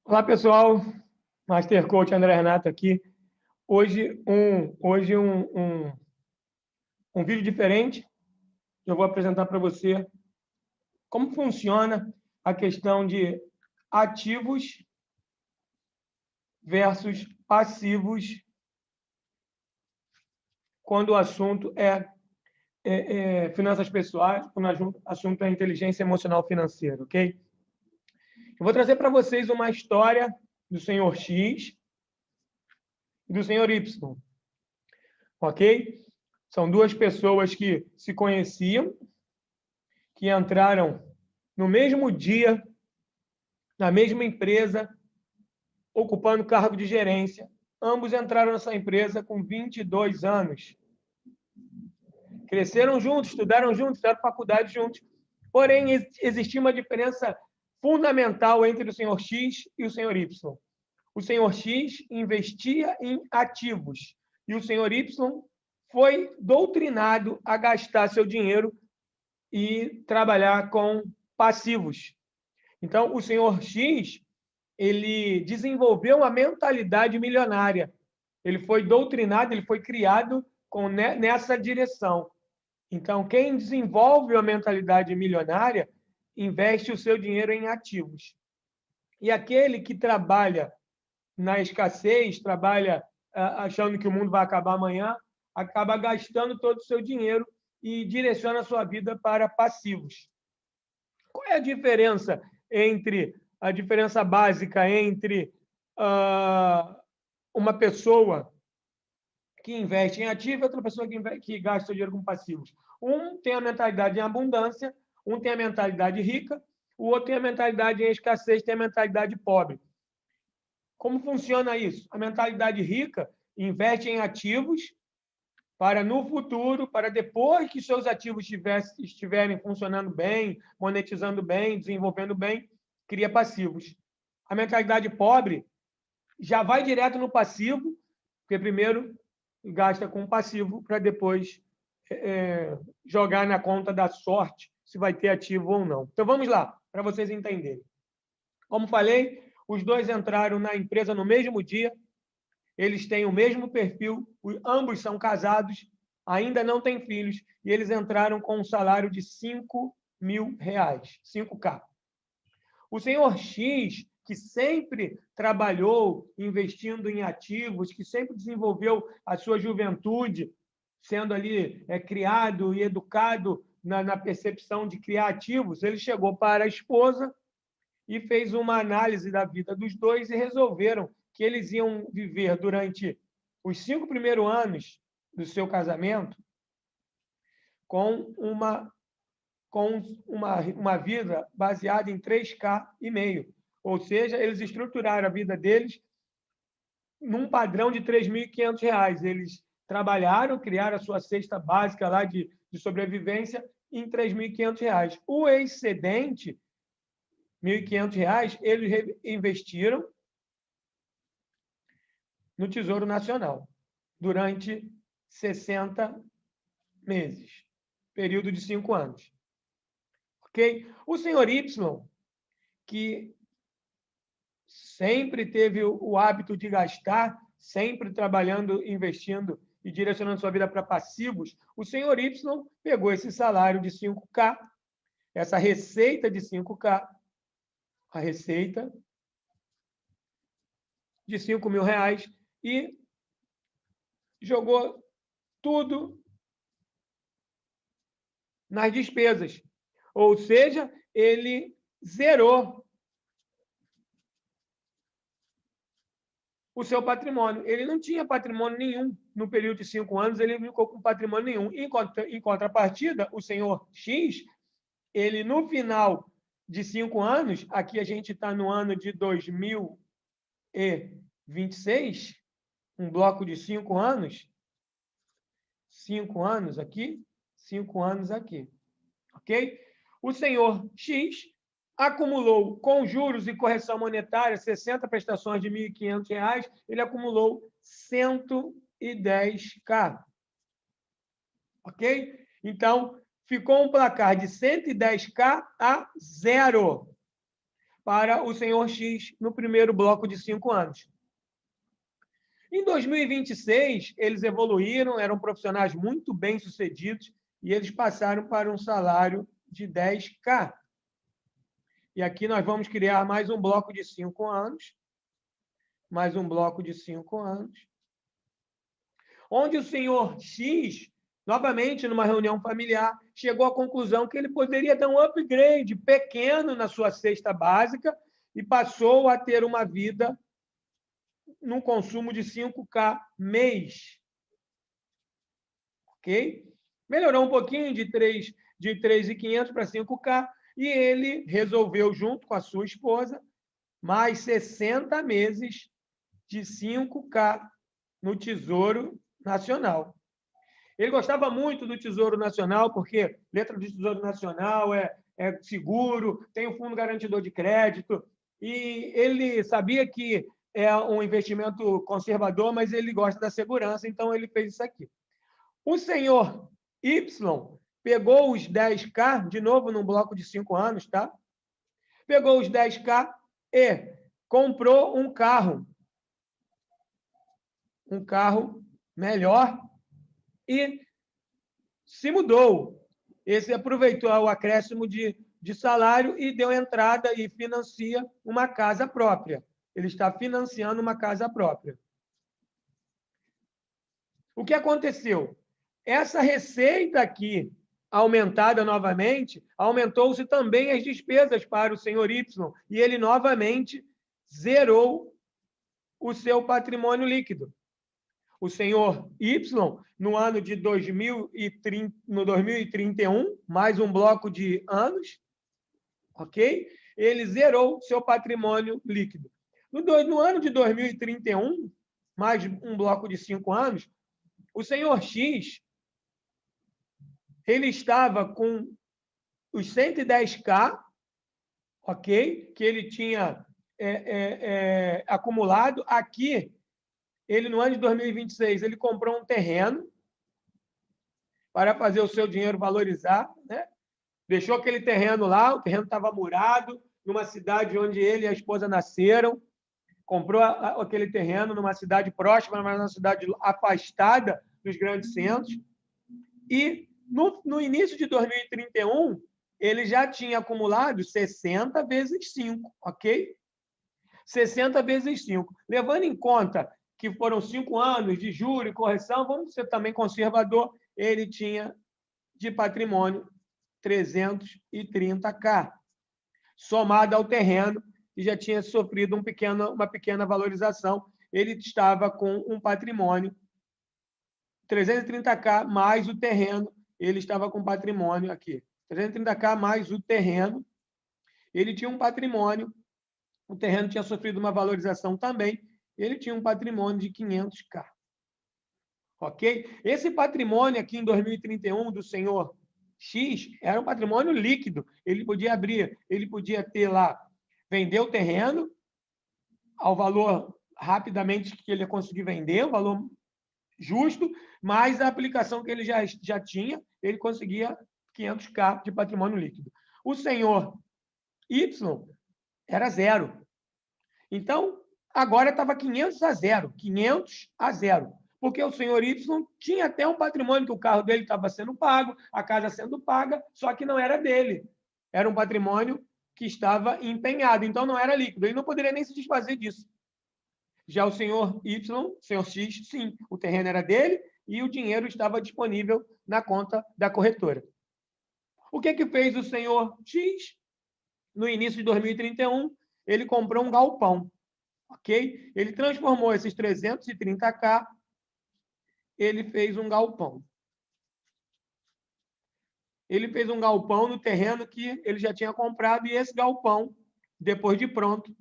Olá, pessoal. Master Coach André Renato aqui. Hoje um vídeo diferente. Eu vou apresentar para você como funciona a questão de ativos versus passivos quando o assunto é finanças pessoais, quando o assunto é inteligência emocional financeira, ok? Eu vou trazer para vocês uma história do senhor X e do senhor Y, ok? São duas pessoas que se conheciam, que entraram no mesmo dia, na mesma empresa, ocupando cargo de gerência. Ambos entraram nessa empresa com 22 anos. Cresceram juntos, estudaram juntos, fizeram faculdade juntos. Porém, existia uma diferença fundamental entre o senhor X e o senhor Y. O senhor X investia em ativos e o senhor Y foi doutrinado a gastar seu dinheiro e trabalhar com passivos. Então, o senhor X, ele desenvolveu uma mentalidade milionária. Ele foi doutrinado, ele foi criado nessa direção. Então, quem desenvolve a mentalidade milionária investe o seu dinheiro em ativos. E aquele que trabalha na escassez, trabalha achando que o mundo vai acabar amanhã, acaba gastando todo o seu dinheiro e direciona a sua vida para passivos. Qual é a diferença básica entre uma pessoa que investe em ativo e outra pessoa que gasta seu dinheiro com passivos? Um tem a mentalidade em abundância, um tem a mentalidade rica, o outro tem a mentalidade em escassez, tem a mentalidade pobre. Como funciona isso? A mentalidade rica investe em ativos para no futuro, para depois que seus ativos estiverem funcionando bem, monetizando bem, desenvolvendo bem, cria passivos. A mentalidade pobre já vai direto no passivo, porque primeiro gasta com o passivo para depois jogar na conta da sorte se vai ter ativo ou não. Então vamos lá, para vocês entenderem. Como falei, os dois entraram na empresa no mesmo dia, eles têm o mesmo perfil, ambos são casados, ainda não têm filhos, e eles entraram com um salário de R$5.000, 5K. O senhor X, que sempre trabalhou investindo em ativos, que sempre desenvolveu a sua juventude, sendo ali criado e educado na percepção de criar ativos, ele chegou para a esposa e fez uma análise da vida dos dois e resolveram que eles iam viver durante os 5 primeiros anos do seu casamento com uma vida baseada em 3K e meio. Ou seja, eles estruturaram a vida deles num padrão de R$3.500. Eles trabalharam, criaram a sua cesta básica lá de sobrevivência em R$3.500. O excedente, R$1.500, eles investiram no Tesouro Nacional durante 60 meses, período de 5 anos. Ok? O senhor Y, que sempre teve o hábito de gastar, sempre trabalhando, investindo e direcionando sua vida para passivos, o senhor Y pegou esse salário de 5K, essa receita de 5K, a receita de R$5.000, e jogou tudo nas despesas. Ou seja, ele zerou o seu patrimônio. Ele não tinha patrimônio nenhum no período de 5 anos, ele não ficou com patrimônio nenhum. Em contrapartida, o senhor X, ele no final de 5 anos, aqui a gente está no ano de 2026, um bloco de 5 anos, 5 anos aqui, 5 anos aqui, ok? O senhor X acumulou, com juros e correção monetária, 60 prestações de R$1.500, ele acumulou 110K, ok? Então, ficou um placar de 110K a 0. para o senhor X no primeiro bloco de 5 anos. Em 2026, eles evoluíram, eram profissionais muito bem-sucedidos e eles passaram para um salário de 10K. E aqui nós vamos criar mais um bloco de 5 anos. Mais um bloco de 5 anos. Onde o senhor X, novamente, numa reunião familiar, chegou à conclusão que ele poderia dar um upgrade pequeno na sua cesta básica e passou a ter uma vida num consumo de 5K mês. Ok? Melhorou um pouquinho de 3.500 para 5K e ele resolveu, junto com a sua esposa, mais 60 meses de 5K no Tesouro Nacional. Ele gostava muito do Tesouro Nacional, porque letra do Tesouro Nacional é seguro, tem o Fundo Garantidor de Crédito, e ele sabia que é um investimento conservador, mas ele gosta da segurança, então ele fez isso aqui. O senhor Y pegou os 10K, de novo num bloco de 5 anos, tá? Pegou os 10K e comprou um carro melhor e se mudou. Esse aproveitou o acréscimo de salário e deu entrada e financia uma casa própria. Ele está financiando uma casa própria. O que aconteceu? Essa receita aqui, aumentada novamente, aumentou-se também as despesas para o senhor Y, e ele novamente zerou o seu patrimônio líquido. O senhor Y, no ano de 2031, mais um bloco de anos, ok? Ele zerou seu patrimônio líquido. No ano de 2031, mais um bloco de 5 anos, o senhor X, ele estava com os 110K, ok? Que ele tinha acumulado. Aqui, ele, no ano de 2026, ele comprou um terreno para fazer o seu dinheiro valorizar, né? Deixou aquele terreno lá, o terreno estava murado, numa cidade onde ele e a esposa nasceram, comprou aquele terreno numa cidade próxima, mas numa cidade afastada dos grandes centros, e no início de 2031, ele já tinha acumulado 60 vezes 5, ok? 60 vezes 5. Levando em conta que foram 5 anos de juros e correção, vamos ser também conservador, ele tinha de patrimônio 330K, somado ao terreno, que já tinha sofrido uma pequena valorização. Ele estava com um patrimônio 330K mais o terreno, ele estava com patrimônio aqui. 330K mais o terreno, ele tinha um patrimônio, o terreno tinha sofrido uma valorização também, ele tinha um patrimônio de 500K. Ok? Esse patrimônio aqui em 2031 do senhor X era um patrimônio líquido. Ele podia abrir, ele podia ter lá, vender o terreno ao valor rapidamente que ele ia conseguir vender, o valor justo, mais a aplicação que ele já tinha, ele conseguia 500K de patrimônio líquido. O senhor Y era 0. Então, agora estava 500 a 0. 500 a 0. Porque o senhor Y tinha até um patrimônio, que o carro dele estava sendo pago, a casa sendo paga, só que não era dele. Era um patrimônio que estava empenhado, então não era líquido. Ele não poderia nem se desfazer disso. Já o senhor Y, o senhor X, sim, o terreno era dele e o dinheiro estava disponível na conta da corretora. O que fez o senhor X? No início de 2031, ele comprou um galpão, ok? Ele transformou esses 330K, ele fez um galpão. Ele fez um galpão no terreno que ele já tinha comprado, e esse galpão, depois de pronto,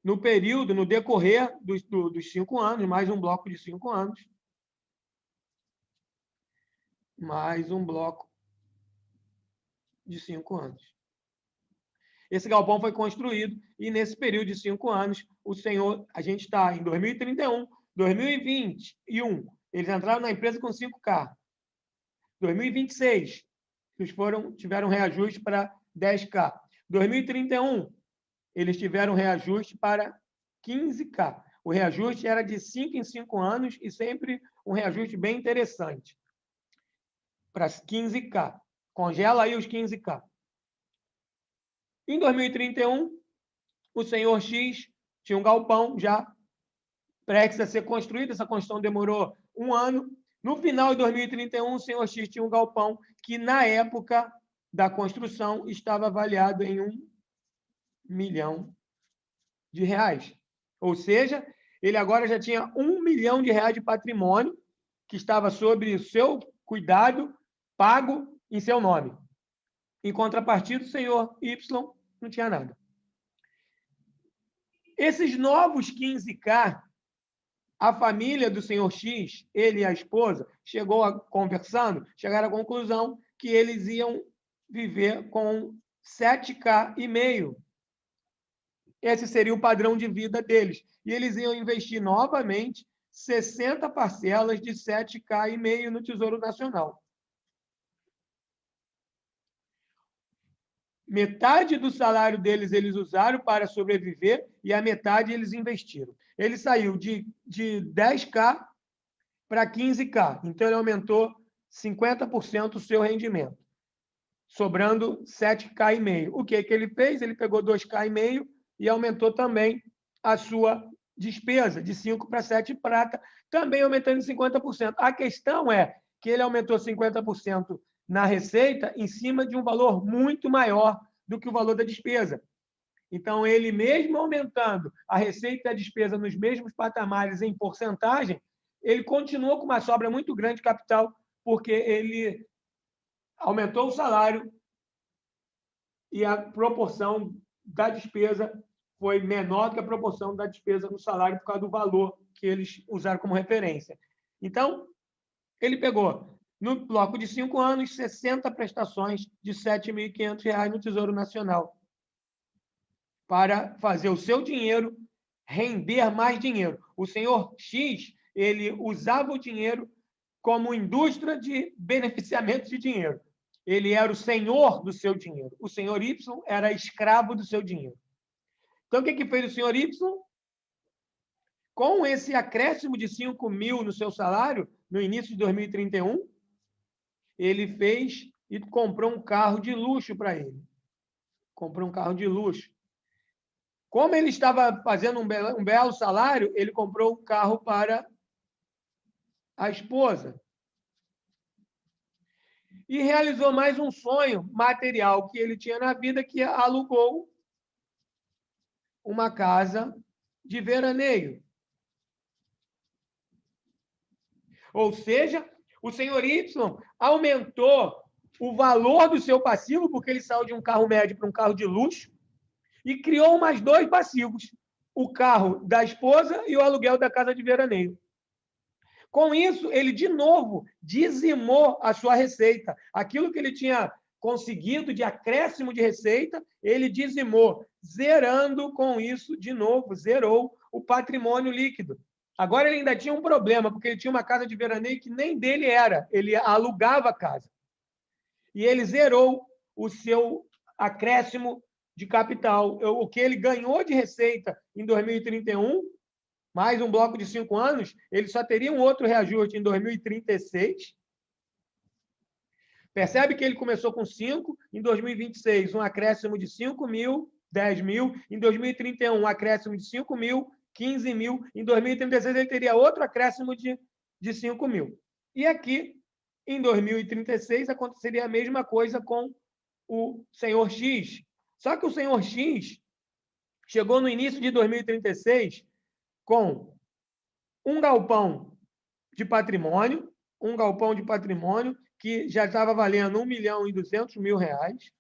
no período, no decorrer dos 5 anos, mais um bloco de 5 anos, mais um bloco de 5 anos. Esse galpão foi construído e, nesse período de 5 anos, a gente está em 2031, 2021, eles entraram na empresa com 5K. 2026, eles tiveram reajuste para 10K. 2031, eles tiveram um reajuste para 15K. O reajuste era de 5 em 5 anos e sempre um reajuste bem interessante. Para 15K. Congela aí os 15K. Em 2031, o senhor X tinha um galpão já prestes a ser construído. Essa construção demorou um ano. No final de 2031, o senhor X tinha um galpão que, na época da construção, estava avaliado em R$ 1 milhão. Ou seja, ele agora já tinha R$ 1 milhão de patrimônio que estava sob o seu cuidado, pago em seu nome. Em contrapartida, o senhor Y não tinha nada. Esses novos 15K, a família do senhor X, ele e a esposa, chegaram à conclusão que eles iam viver com 7K e meio. Esse seria o padrão de vida deles. E eles iam investir novamente 60 parcelas de 7K e meio no Tesouro Nacional. Metade do salário deles eles usaram para sobreviver e a metade eles investiram. Ele saiu de 10K para 15K. Então, ele aumentou 50% o seu rendimento, sobrando 7K e meio. O que ele fez? Ele pegou 2K e meio e aumentou também a sua despesa de 5 para 7 prata, também aumentando em 50%. A questão é que ele aumentou 50% na receita em cima de um valor muito maior do que o valor da despesa. Então, ele mesmo aumentando a receita e a despesa nos mesmos patamares em porcentagem, ele continuou com uma sobra muito grande de capital, porque ele aumentou o salário e a proporção da despesa foi menor do que a proporção da despesa no salário por causa do valor que eles usaram como referência. Então, ele pegou, no bloco de 5 anos, 60 prestações de R$ 7.500 no Tesouro Nacional para fazer o seu dinheiro render mais dinheiro. O senhor X, ele usava o dinheiro como indústria de beneficiamento de dinheiro. Ele era o senhor do seu dinheiro. O senhor Y era escravo do seu dinheiro. Então, o que fez o senhor Y? Com esse acréscimo de 5 mil no seu salário, no início de 2031, ele fez e comprou um carro de luxo para ele. Comprou um carro de luxo. Como ele estava fazendo um belo salário, ele comprou um carro para a esposa. E realizou mais um sonho material que ele tinha na vida, que alugou uma casa de veraneio. Ou seja, o senhor Y aumentou o valor do seu passivo, porque ele saiu de um carro médio para um carro de luxo, e criou mais 2 passivos, o carro da esposa e o aluguel da casa de veraneio. Com isso, ele, de novo, dizimou a sua receita. Aquilo que ele tinha conseguido de acréscimo de receita, ele dizimou, zerando com isso, de novo, zerou o patrimônio líquido. Agora, ele ainda tinha um problema, porque ele tinha uma casa de veraneio que nem dele era, ele alugava a casa. E ele zerou o seu acréscimo de capital. O que ele ganhou de receita em 2031, mais um bloco de 5 anos, ele só teria um outro reajuste em 2036. Percebe que ele começou com 5, em 2026, um acréscimo de 5 mil, 10 mil, em 2031, um acréscimo de 5 mil, 15 mil, em 2036 ele teria outro acréscimo de 5 mil. E aqui, em 2036, aconteceria a mesma coisa com o senhor X. Só que o senhor X chegou no início de 2036 com um galpão de patrimônio que já estava valendo R$ 1.200.000.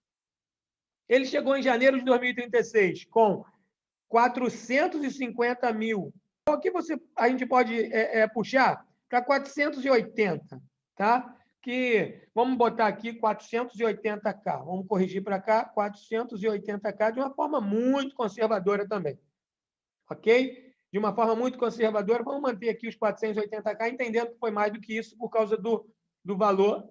Ele chegou em janeiro de 2036 com 450 mil. Aqui a gente pode puxar para 480, tá? Que vamos botar aqui 480K. Vamos corrigir para cá, 480K, de uma forma muito conservadora também. Ok? De uma forma muito conservadora, vamos manter aqui os 480K, entendendo que foi mais do que isso por causa do valor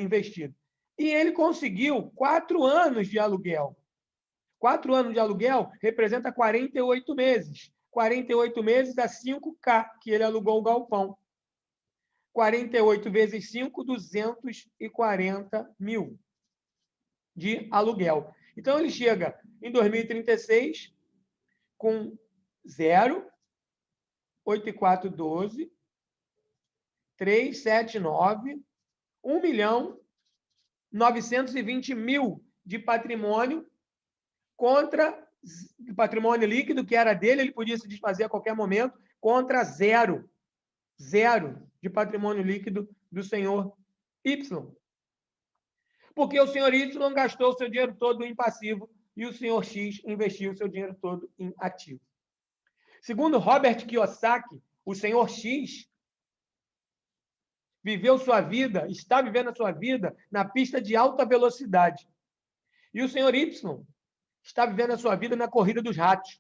investido. E ele conseguiu 4 anos de aluguel. 4 anos de aluguel representa 48 meses. 48 meses dá 5K, que ele alugou o galpão. 48 vezes 5, 240 mil de aluguel. Então, ele chega em 2036 com 0, 8412, 379, 1.920.000 de patrimônio contra patrimônio líquido, que era dele, ele podia se desfazer a qualquer momento, contra 0 de patrimônio líquido do senhor Y. Porque o senhor Y gastou o seu dinheiro todo em passivo e o senhor X investiu o seu dinheiro todo em ativo. Segundo Robert Kiyosaki, o senhor X viveu sua vida, está vivendo a sua vida na pista de alta velocidade. E o senhor Y está vivendo a sua vida na corrida dos ratos.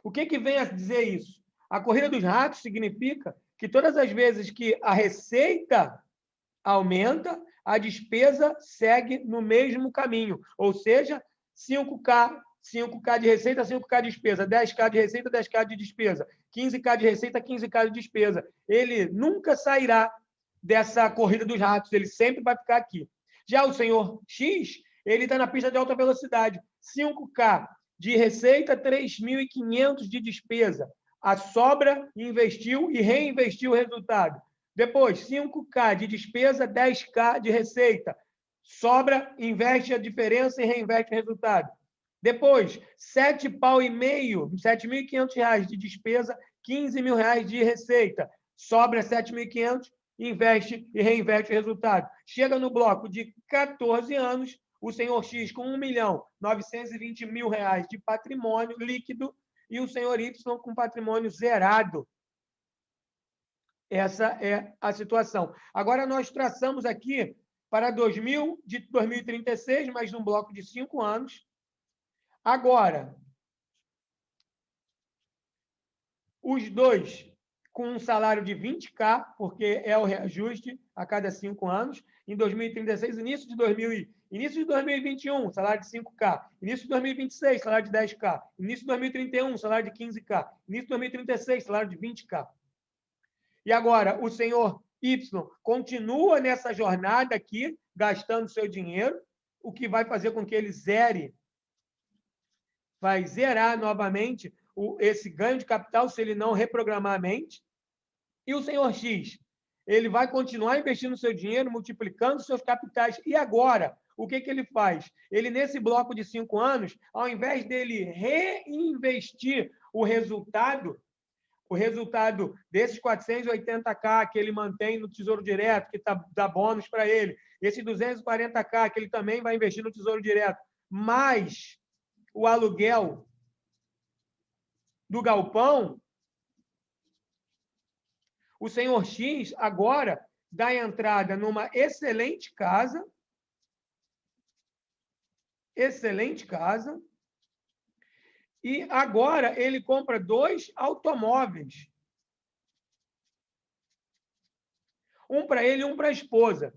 O que vem a dizer isso? A corrida dos ratos significa que todas as vezes que a receita aumenta, a despesa segue no mesmo caminho. Ou seja, 5K de receita, 5K de despesa, 10K de receita, 10K de despesa, 15K de receita, 15K de despesa. Ele nunca sairá dessa corrida dos ratos, ele sempre vai ficar aqui. Já o senhor X, ele está na pista de alta velocidade. 5K de receita, 3.500 de despesa. A sobra investiu e reinvestiu o resultado. Depois, 5K de despesa, 10K de receita. Sobra, investe a diferença e reinveste o resultado. Depois, R$7.500 de despesa, R$15.000 de receita. Sobra 7.500, investe e reinveste o resultado. Chega no bloco de 14 anos, o senhor X com R$1.920.000 de patrimônio líquido e o senhor Y com patrimônio zerado. Essa é a situação. Agora, nós traçamos aqui para 2036, mais um bloco de 5 anos. Agora, os dois com um salário de 20K, porque é o reajuste a cada 5 anos. Em 2036, início de 2021, salário de 5K. Início de 2026, salário de 10K. Início de 2031, salário de 15K. Início de 2036, salário de 20K. E agora, o senhor Y continua nessa jornada aqui, gastando seu dinheiro, o que vai fazer com que ele vai zerar novamente esse ganho de capital se ele não reprogramar a mente. E o senhor X, ele vai continuar investindo seu dinheiro, multiplicando seus capitais. E agora, o que ele faz? Ele, nesse bloco de 5 anos, ao invés dele reinvestir o resultado desses 480K que ele mantém no Tesouro Direto, que dá bônus para ele, esses 240K que ele também vai investir no Tesouro Direto, mais o aluguel do galpão, o senhor X agora dá entrada numa excelente casa, e agora ele compra 2 automóveis. Um para ele e um para a esposa.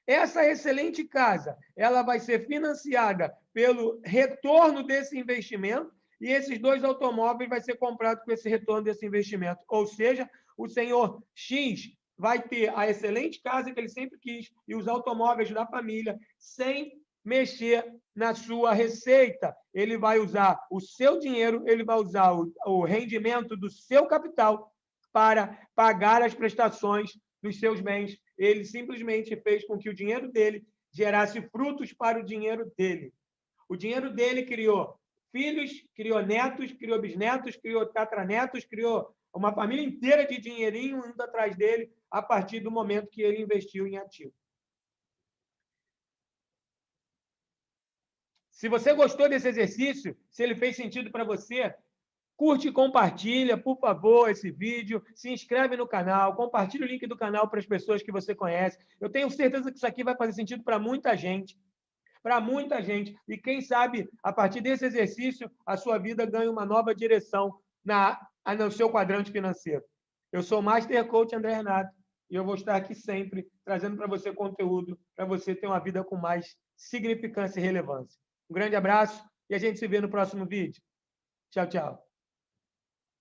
Essa excelente casa, ela vai ser financiada pelo retorno desse investimento e esses 2 automóveis vai ser comprado com esse retorno desse investimento. Ou seja, o senhor X vai ter a excelente casa que ele sempre quis e os automóveis da família sem mexer na sua receita. Ele vai usar o seu dinheiro, ele vai usar o rendimento do seu capital para pagar as prestações dos seus bens. Ele simplesmente fez com que o dinheiro dele gerasse frutos para o dinheiro dele. O dinheiro dele criou filhos, criou netos, criou bisnetos, criou tatranetos, criou uma família inteira de dinheirinho indo atrás dele a partir do momento que ele investiu em ativo. Se você gostou desse exercício, se ele fez sentido para você, curte e compartilha, por favor, esse vídeo, se inscreve no canal, compartilha o link do canal para as pessoas que você conhece. Eu tenho certeza que isso aqui vai fazer sentido para muita gente. E quem sabe, a partir desse exercício, a sua vida ganha uma nova direção no seu quadrante financeiro. Eu sou o Master Coach André Renato e eu vou estar aqui sempre trazendo para você conteúdo para você ter uma vida com mais significância e relevância. Um grande abraço, E a gente se vê no próximo vídeo. Tchau, tchau.